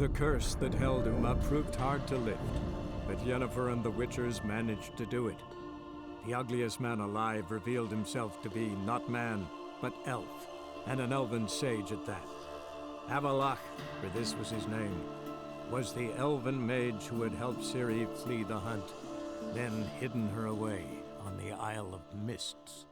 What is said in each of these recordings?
The curse that held Uma proved hard to lift, but Yennefer and the Witchers managed to do it. The ugliest man alive revealed himself to be not man, but elf, and an elven sage at that. Avalach, for this was his name, was the elven mage who had helped Ciri flee the hunt, then hidden her away on the Isle of Mists.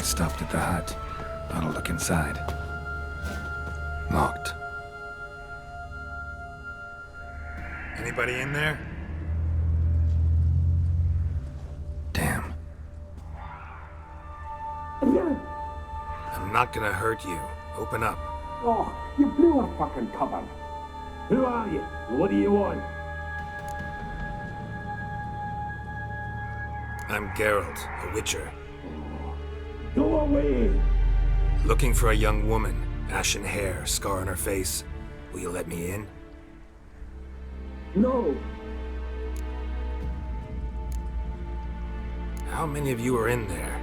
Stopped at the hut. I'll look inside. Locked. Anybody in there? Damn. I'm not gonna hurt you. Open up. Oh, you blew our fucking cover. Who are you? What do you want? I'm Geralt, a witcher. Go away! Looking for a young woman. Ashen hair, scar on her face. Will you let me in? No. How many of you are in there?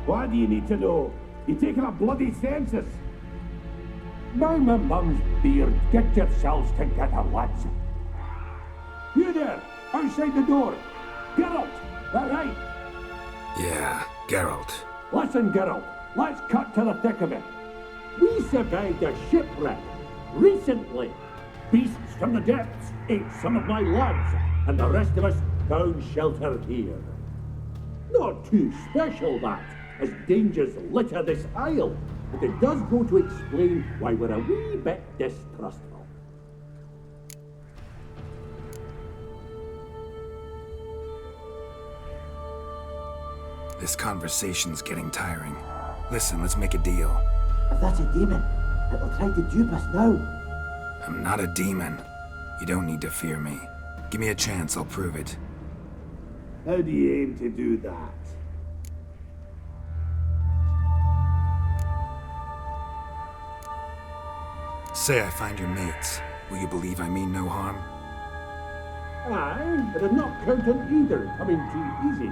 Why do you need to know? You're taking a bloody census. Now my mum's beard, get yourselves together, lads. You there, outside the door. Geralt, that right? Yeah, Geralt. Listen, Geralt, let's cut to the thick of it. We survived a shipwreck recently. Beasts from the depths ate some of my lads, and the rest of us found shelter here. Not too special, that, as dangers litter this isle, but it does go to explain why we're a wee bit distrustful. This conversation's getting tiring. Listen, let's make a deal. If that's a demon, it'll try to dupe us now. I'm not a demon. You don't need to fear me. Give me a chance, I'll prove it. How do you aim to do that? Say I find your mates. Will you believe I mean no harm? Aye, but I'm not counting either coming too easy.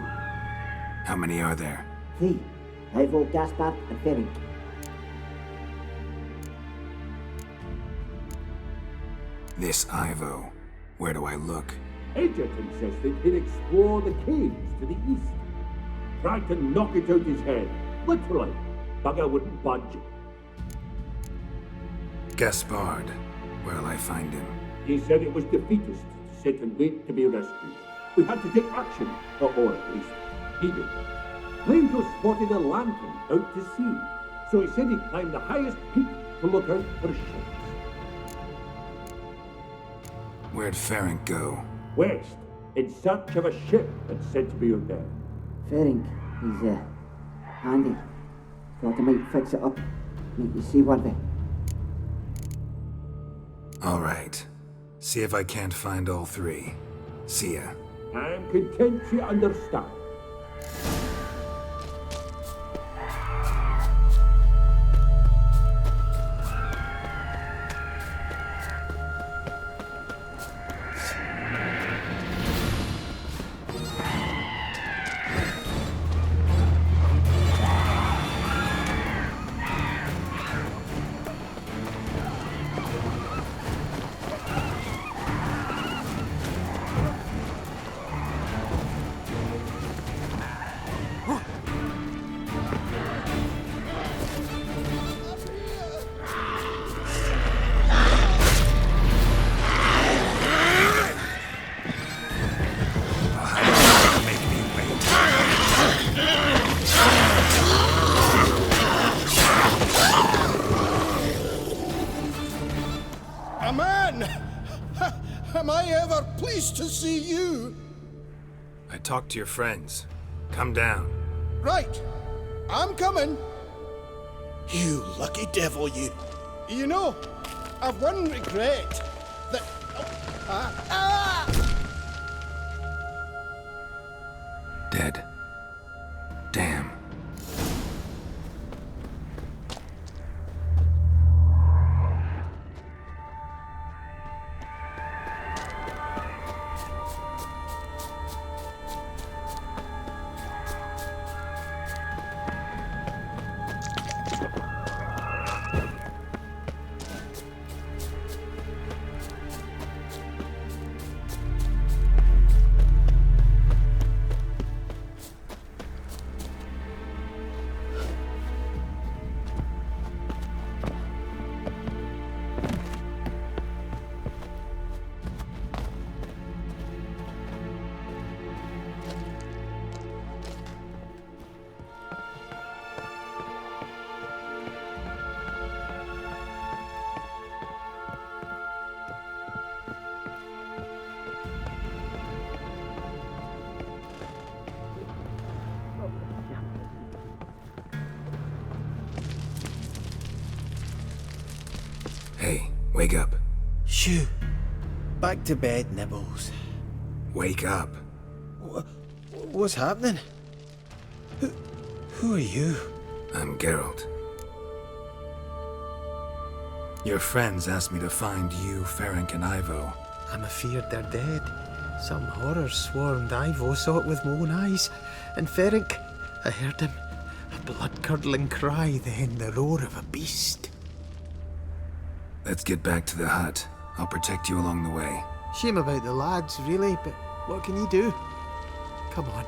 How many are there? 3. Ivo, Gaspard, and Ferenc. This Ivo. Where do I look? Agent insisted he'd explore the caves to the east. Tried to knock it out his head. Literally. Bugger wouldn't budge. Gaspard. Where'll I find him? He said it was defeatist to sit and wait to be rescued. We had to take action, or at least he did. Plato spotted a lantern out to sea, so he said he'd climb the highest peak to look out for ships. Where'd Ferenc go? West, in search of a ship that's said to be out there. Ferenc, he's, handy. Thought I might fix it up, make you seaworthy. All right. See if I can't find all 3. See ya. I'm content you understand. Am I ever pleased to see you? I talked to your friends. Come down. Right. I'm coming. You lucky devil, you. You know, I've one regret. That... Dead. Damn. Hey, wake up. Shoo. Back to bed, Nibbles. Wake up. What's happening? Who are you? I'm Geralt. Your friends asked me to find you, Ferenc, and Ivo. I'm afeard they're dead. Some horror swarmed Ivo, saw it with my own eyes. And Ferenc, I heard him. A blood-curdling cry, then the roar of a beast. Let's get back to the hut. I'll protect you along the way. Shame about the lads, really, but what can you do? Come on.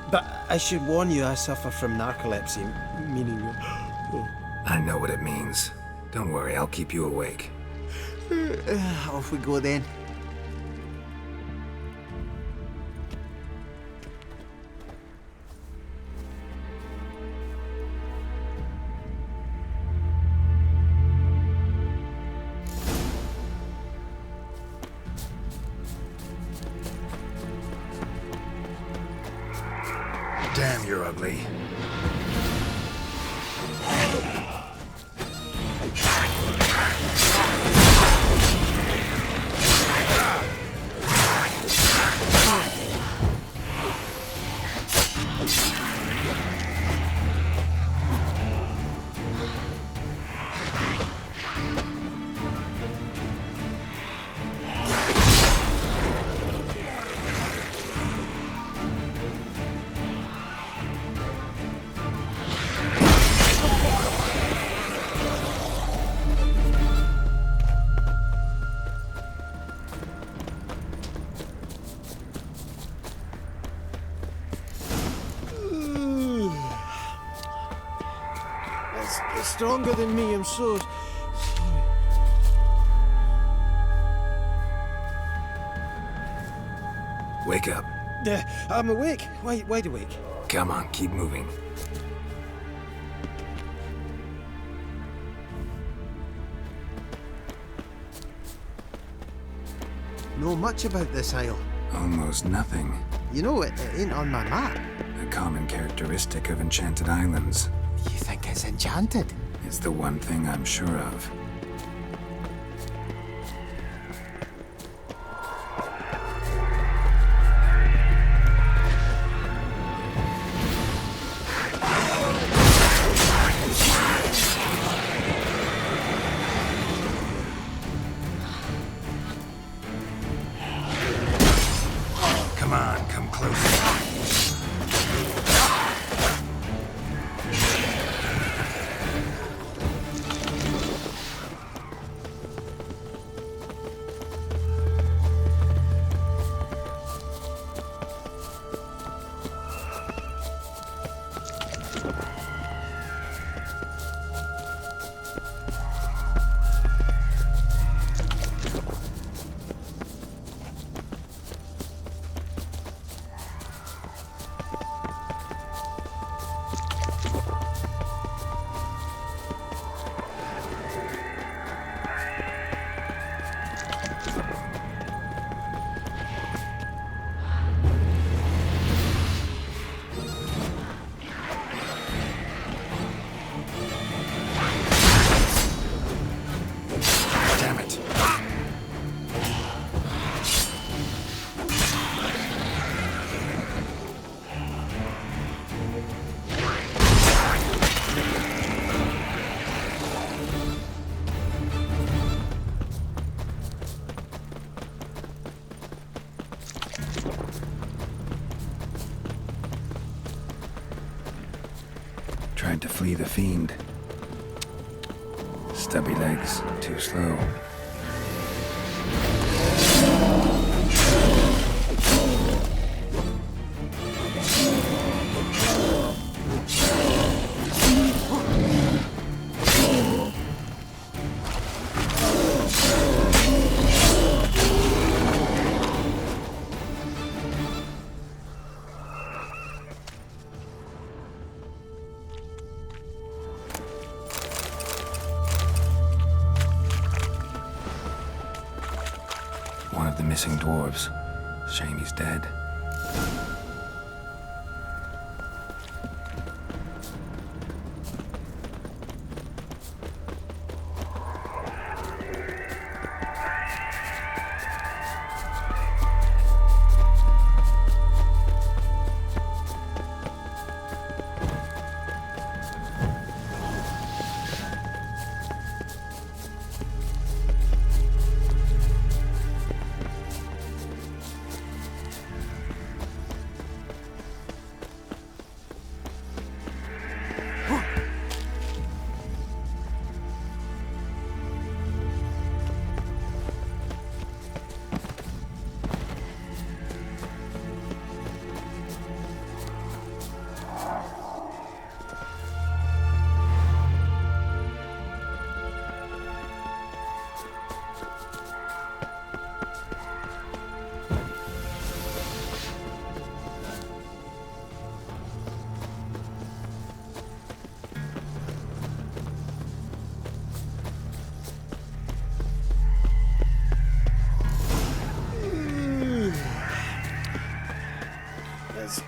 But I should warn you, I suffer from narcolepsy, meaning... I know what it means. Don't worry, I'll keep you awake. Off we go then. Damn, you're ugly. It's stronger than me, I'm so sorry. Wake up. I'm awake. Wide awake. Come on, keep moving. Know much about this isle. Almost nothing. You know, it ain't on my map. A common characteristic of enchanted islands. You think it's enchanted? It's the one thing I'm sure of. Come on, come closer. Damn it. Tried to flee the fiend. Stubby legs, too slow. One of the missing dwarves. Shame he's dead.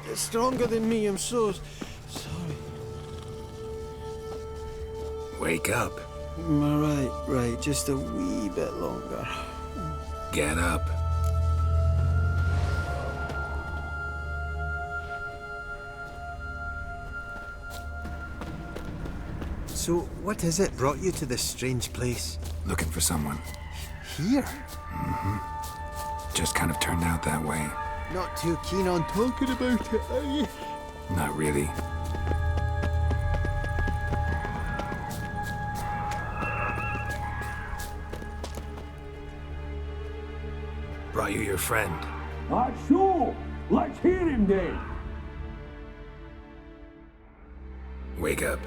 It's stronger than me, I'm so sorry. Wake up. Right, just a wee bit longer. Get up. So, what is it brought you to this strange place? Looking for someone. Here? Just kind of turned out that way. Not too keen on talking about it, are you? Not really. Brought you your friend. Not so. Let's hear him then. Wake up.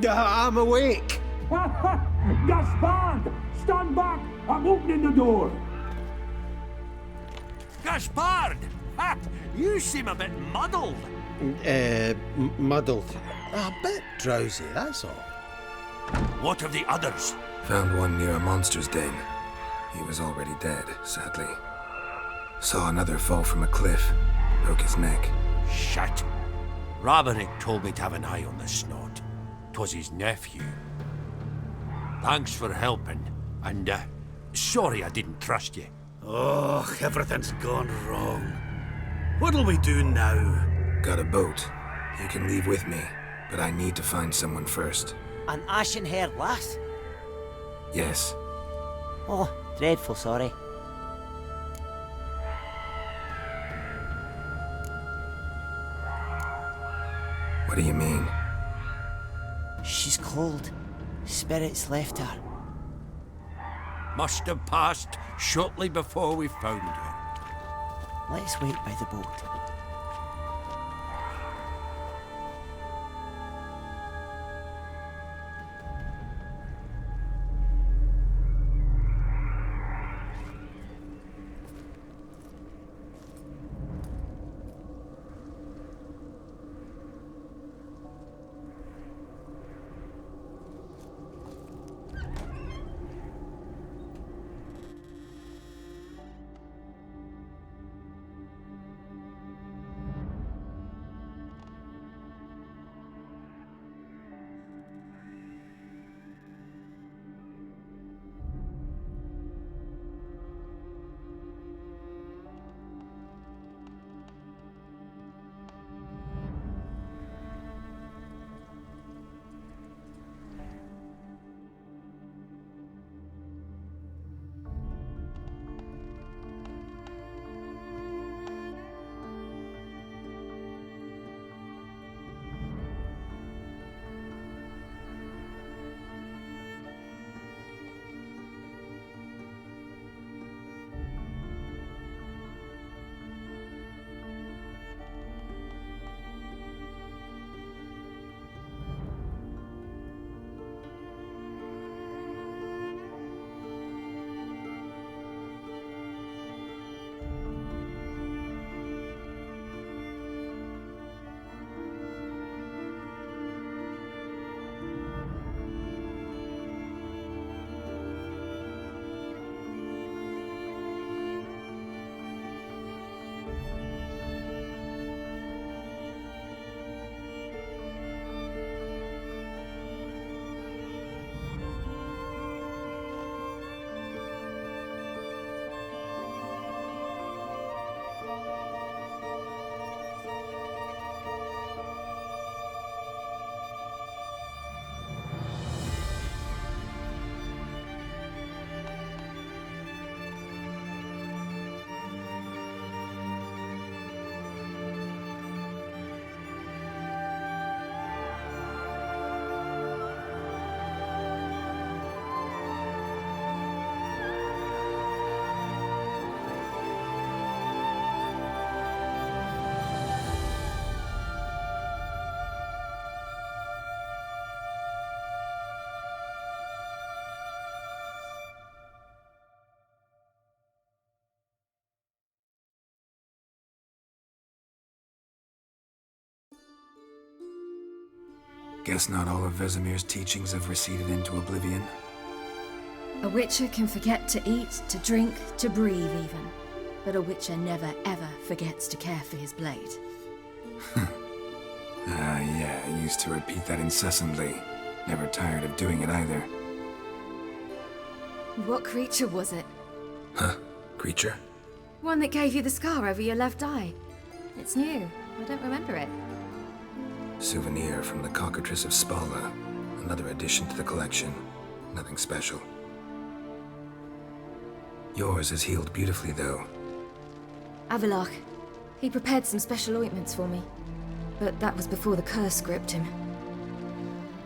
I'm awake. Gaspard! Stand back! I'm opening the door! Gaspard! Ha! You seem a bit muddled. Muddled. A bit drowsy, that's all. What of the others? Found one near a monster's den. He was already dead, sadly. Saw another fall from a cliff. Broke his neck. Shit. Rabinick told me to have an eye on the snot. 'Twas his nephew. Thanks for helping, and sorry I didn't trust you. Oh, everything's gone wrong. What'll we do now? Got a boat. You can leave with me, but I need to find someone first. An ashen-haired lass? Yes. Oh, dreadful sorry. What do you mean? She's cold. Spirits left her. Must have passed shortly before we found her. Let's wait by the boat. Guess not all of Vesemir's teachings have receded into oblivion. A witcher can forget to eat, to drink, to breathe even. But a witcher never ever forgets to care for his blade. Yeah, I used to repeat that incessantly. Never tired of doing it either. What creature was it? Huh? Creature? One that gave you the scar over your left eye. It's new. I don't remember it. Souvenir from the Cockatrice of Spala. Another addition to the collection. Nothing special. Yours is healed beautifully, though. Avalach. He prepared some special ointments for me. But that was before the curse gripped him.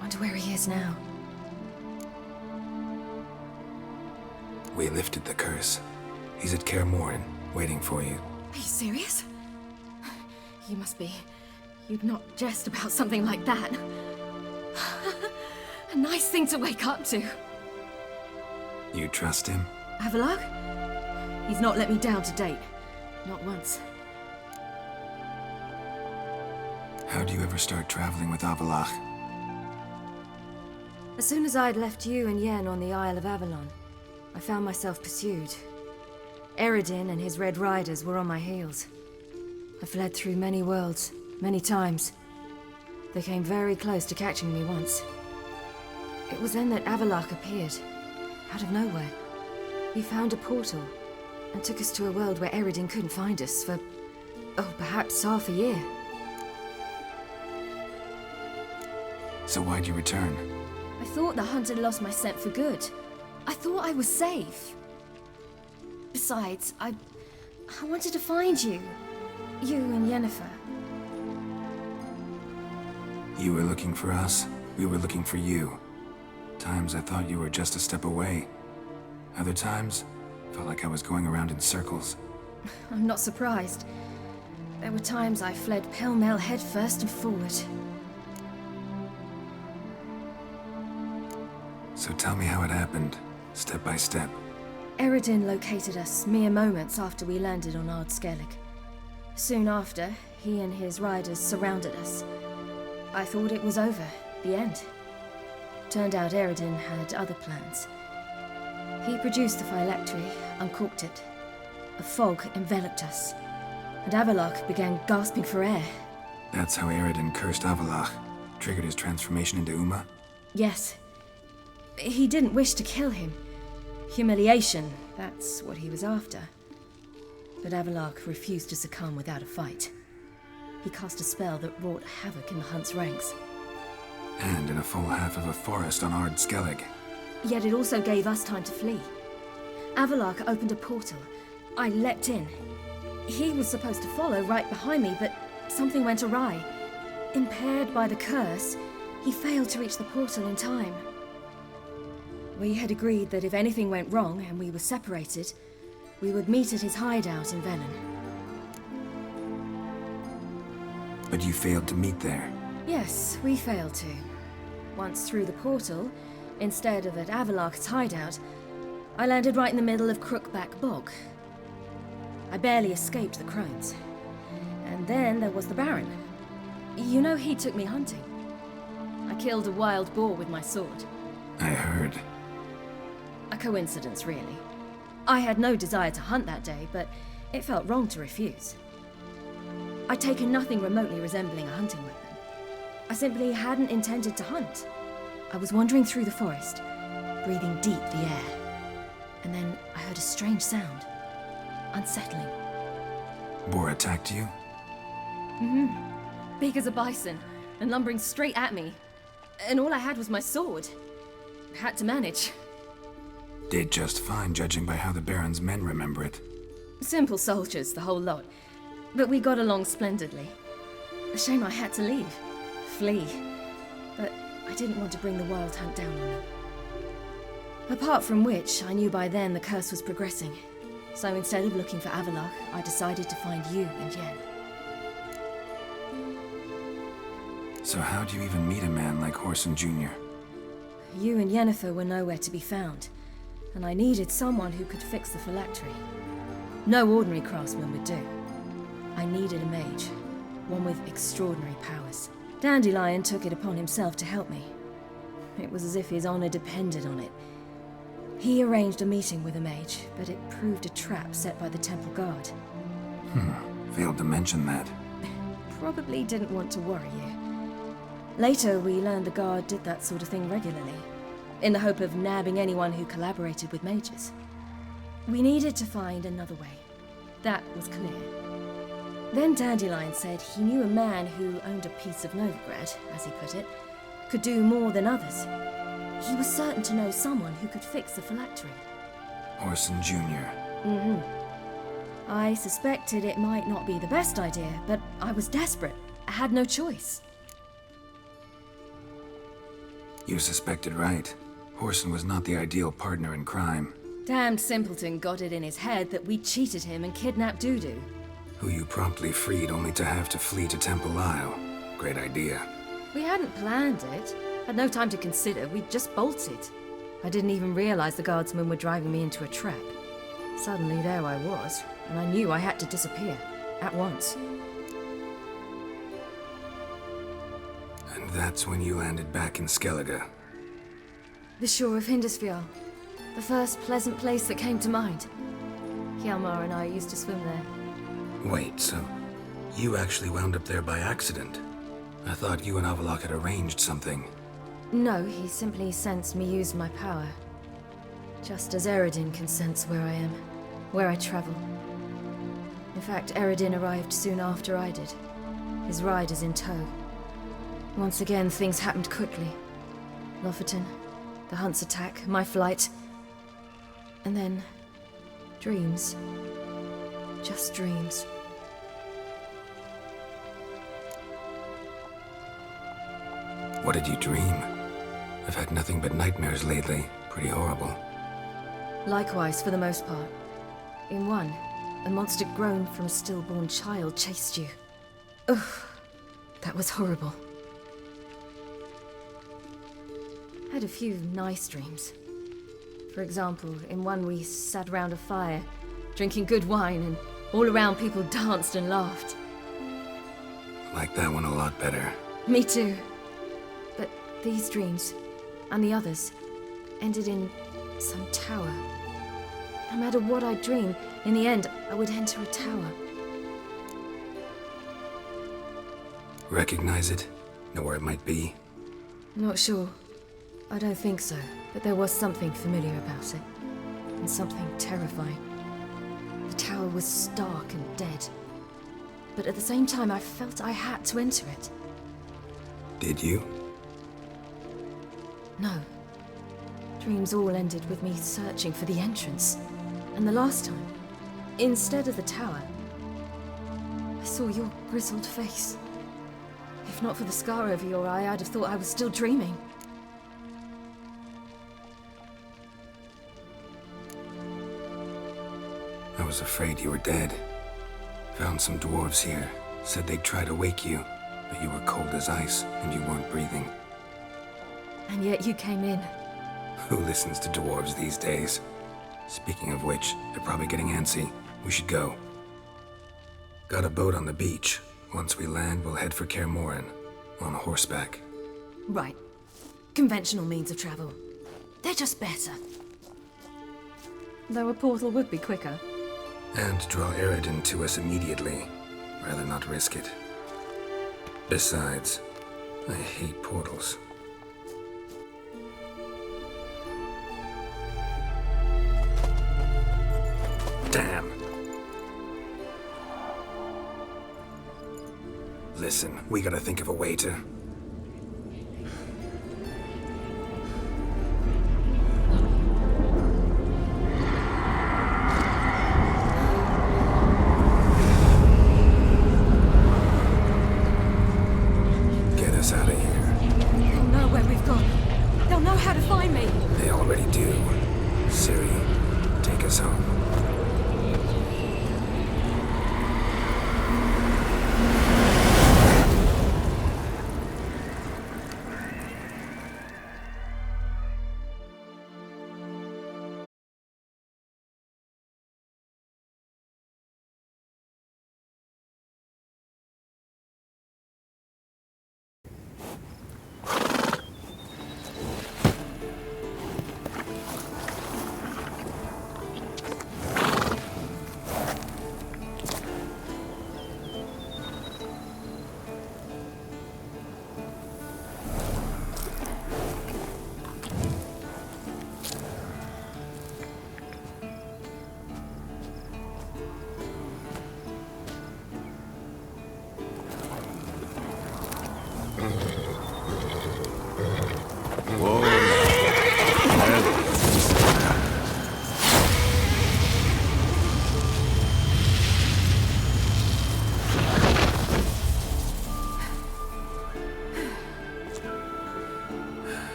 Wonder where he is now. We lifted the curse. He's at Kaer Morhen, waiting for you. Are you serious? You must be. You'd not jest about something like that. A nice thing to wake up to. You trust him? Avalok? He's not let me down to date. Not once. How'd you ever start traveling with Avalach? As soon as I'd left you and Yen on the Isle of Avalon, I found myself pursued. Eredin and his Red Riders were on my heels. I fled through many worlds, many times. They came very close to catching me once. It was then that Avalok appeared, out of nowhere. He found a portal, and took us to a world where Eredin couldn't find us for, perhaps half a year. So why'd you return? I thought the hunt had lost my scent for good. I thought I was safe. Besides, I wanted to find you. You and Yennefer. You were looking for us, we were looking for you. Times I thought you were just a step away. Other times, felt like I was going around in circles. I'm not surprised. There were times I fled pell-mell headfirst and forward. So tell me how it happened, step by step. Eredin located us mere moments after we landed on Ard Skellig. Soon after, he and his riders surrounded us. I thought it was over, the end. Turned out Eredin had other plans. He produced the phylactery, uncorked it. A fog enveloped us, and Avalok began gasping for air. That's how Eredin cursed Avalach, triggered his transformation into Uma? Yes. He didn't wish to kill him. Humiliation, that's what he was after. But Avalok refused to succumb without a fight. He cast a spell that wrought havoc in the hunt's ranks. And in a full half of a forest on Ard Skellig. Yet it also gave us time to flee. Avalok opened a portal. I leapt in. He was supposed to follow right behind me, but something went awry. Impaired by the curse, he failed to reach the portal in time. We had agreed that if anything went wrong and we were separated, we would meet at his hideout in Velen. But you failed to meet there. Yes, we failed to. Once through the portal, instead of at Avalok's hideout, I landed right in the middle of Crookback Bog. I barely escaped the crones. And then there was the Baron. You know, he took me hunting. I killed a wild boar with my sword. I heard. A coincidence, really. I had no desire to hunt that day, but it felt wrong to refuse. I'd taken nothing remotely resembling a hunting weapon. I simply hadn't intended to hunt. I was wandering through the forest, breathing deep the air. And then I heard a strange sound. Unsettling. Boar attacked you? Big as a bison, and lumbering straight at me. And all I had was my sword. Had to manage. Did just fine, judging by how the Baron's men remember it. Simple soldiers, the whole lot. But we got along splendidly. A shame I had to leave. Flee. But I didn't want to bring the wild hunt down on them. Apart from which, I knew by then the curse was progressing. So instead of looking for Avalok, I decided to find you and Yen. So how'd you even meet a man like Horson Jr.? You and Yennefer were nowhere to be found, and I needed someone who could fix the phylactery. No ordinary craftsman would do. I needed a mage, one with extraordinary powers. Dandelion took it upon himself to help me. It was as if his honor depended on it. He arranged a meeting with a mage, but it proved a trap set by the temple guard. Failed to mention that. Probably didn't want to worry you. Later, we learned the guard did that sort of thing regularly, in the hope of nabbing anyone who collaborated with mages. We needed to find another way. That was clear. Then Dandelion said he knew a man who owned a piece of Novigrad, as he put it, could do more than others. He was certain to know someone who could fix the phylactery. Horson Jr. I suspected it might not be the best idea, but I was desperate. I had no choice. You suspected right. Horson was not the ideal partner in crime. Damned simpleton got it in his head that we cheated him and kidnapped Dudu. Who you promptly freed only to have to flee to Temple Isle. Great idea. We hadn't planned it. Had no time to consider, we just bolted. I didn't even realize the guardsmen were driving me into a trap. Suddenly there I was, and I knew I had to disappear. At once. And that's when you landed back in Skellige. The shore of Hindisfjall. The first pleasant place that came to mind. Hjalmar and I used to swim there. Wait, so you actually wound up there by accident? I thought you and Avalok had arranged something. No, he simply sensed me use my power. Just as Eredin can sense where I am, where I travel. In fact, Eredin arrived soon after I did. His riders in tow. Once again, things happened quickly. Lofoten, the Hunt's attack, my flight. And then... dreams. Just dreams. What did you dream? I've had nothing but nightmares lately. Pretty horrible. Likewise, for the most part. In one, a monster grown from a stillborn child chased you. Ugh, that was horrible. Had a few nice dreams. For example, in one we sat around a fire, drinking good wine, and all around people danced and laughed. Like that one a lot better. Me too. But these dreams, and the others, ended in some tower. No matter what I dream, in the end, I would enter a tower. Recognize it? Know where it might be? Not sure. I don't think so, but there was something familiar about it. And something terrifying. The tower was stark and dead. But at the same time, I felt I had to enter it. Did you? No. Dreams all ended with me searching for the entrance. And the last time, instead of the tower, I saw your grizzled face. If not for the scar over your eye, I'd have thought I was still dreaming. I was afraid you were dead. Found some dwarves here. Said they'd try to wake you, but you were cold as ice and you weren't breathing. And yet you came in. Who listens to dwarves these days? Speaking of which, they're probably getting antsy. We should go. Got a boat on the beach. Once we land, we'll head for Kaer Morhen. On horseback. Right. Conventional means of travel. They're just better. Though a portal would be quicker. And draw Eredin to us immediately. Rather not risk it. Besides, I hate portals. Damn. Listen, we gotta think of a way to... get us out of here. They'll know where we've gone. They'll know how to find me. They already do. Ciri, take us home.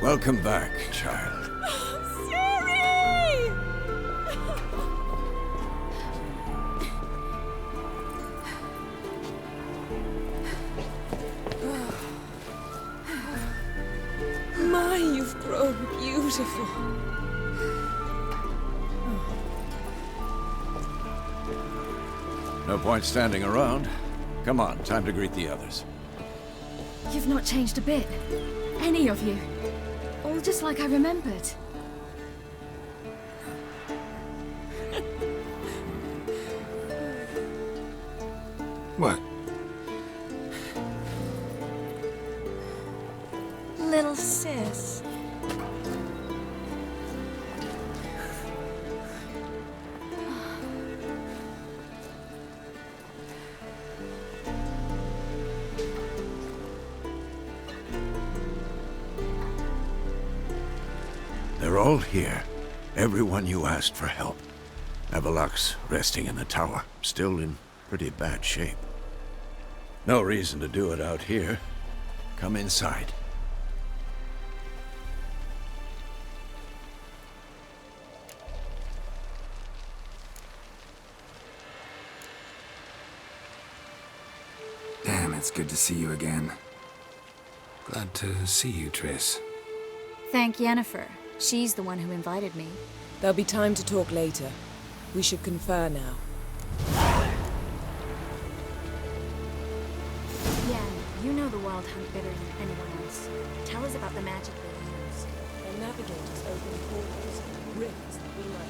Welcome back, child. Sorry! My, you've grown beautiful. No point standing around. Come on, time to greet the others. You've not changed a bit. Any of you. All just like I remembered. What? Little sis. They're all here. Everyone you asked for help. Avalok's resting in the tower, still in pretty bad shape. No reason to do it out here. Come inside. Damn, it's good to see you again. Glad to see you, Triss. Thank Yennefer. She's the one who invited me. There'll be time to talk later. We should confer now. Yen, you know the Wild Hunt better than anyone else. Tell us about the magic they use. Their navigators open portals, rifts that we might